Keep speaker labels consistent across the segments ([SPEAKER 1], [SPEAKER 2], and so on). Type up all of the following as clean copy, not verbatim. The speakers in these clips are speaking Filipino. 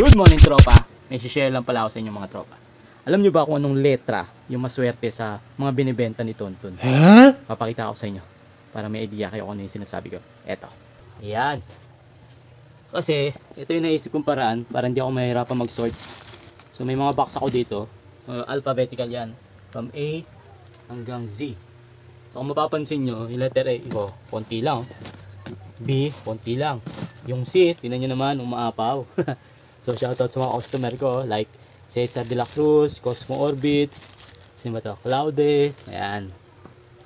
[SPEAKER 1] Good morning, tropa. May share lang pala ako sa inyo mga tropa. Alam nyo ba kung anong letra yung maswerte sa mga binibenta ni Tonton? Papakita ko sa inyo para may idea kayo kung ano yung sinasabi ko. Eto. Ayan. Kasi, ito yung naisip kong paraan para hindi ako mahirapan mag-sort. So, may mga box ako dito. So, alphabetical yan. From A hanggang Z. So, kung mapapansin nyo, yung letter A, konti lang. B, konti lang. Yung C, tinan nyo naman, umaapaw. So, shoutout sa mga customer ko, like Cesar de la Cruz, Cosmo Orbit, sino ba to? Claude, ayan.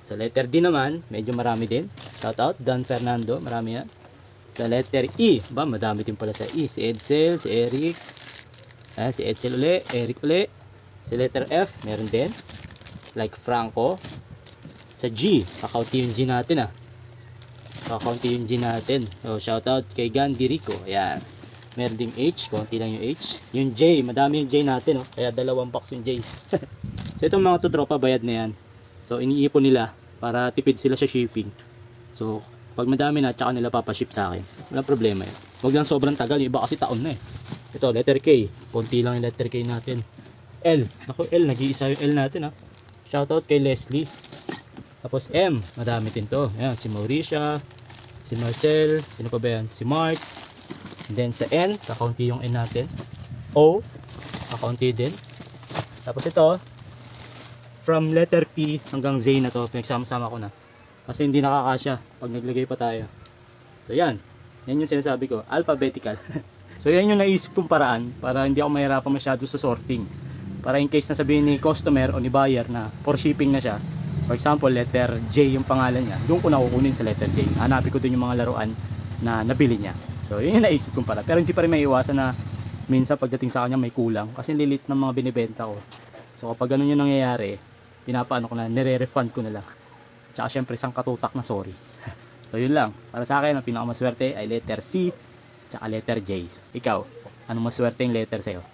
[SPEAKER 1] Sa letter D naman, medyo marami din. Shoutout, Dan Fernando, marami yan. Sa letter E, madami din pala sa E. Si Edsel, si Eric, ayan, si Edsel uli, Eric uli. Sa letter F, meron din. Like Franco. Sa G, kakaunti yung G natin Kakaunti yung G natin. So, shoutout kay Gandhi Rico, ayan. Meron ding H, konti lang yung H. Yung J, madami yung J natin, kaya dalawang box yung J. So itong mga tropa, bayad na yan. So iniipon nila para tipid sila sa shipping. So pag madami na, tsaka nila papaship sa akin. Walang problema yun. Huwag lang sobrang tagal, yung iba kasi taon na Ito, letter K, konti lang yung letter K natin. L, naku L, nag-iisa yung L natin Shoutout kay Leslie. Tapos M, madami din to. Ayan, si Mauricia, si Marcel, sino pa ba yan? Si Mark. Then sa N, kakaunti yung N natin. O, kakaunti din. Tapos ito, from letter P hanggang Z na to, pinagsama-sama ko na. Kasi hindi nakakasya pag naglagay pa tayo. So yan, yan yung sinasabi ko, alphabetical. So yan yung naisip kong paraan para hindi ako mahirapan masyado sa sorting. Para in case na sabihin ni customer o ni buyer na for shipping na siya. For example, letter J yung pangalan niya, doon ko na kukunin sa letter J. Hanapin ko din yung mga laruan na nabili niya. So yun yung naisip kong para. Pero hindi pa rin may iwasan na minsan pagdating sa kanya may kulang. Kasi lilit ng mga binibenta ko. So kapag ganun yung nangyayari, pinapaano ko na, nire-refund ko na lang. Tsaka syempre isang katutak na sorry. So yun lang. Para sa akin, ang pinakamaswerte ay letter C, tsaka letter J. Ikaw, anong maswerte yung letter sa'yo?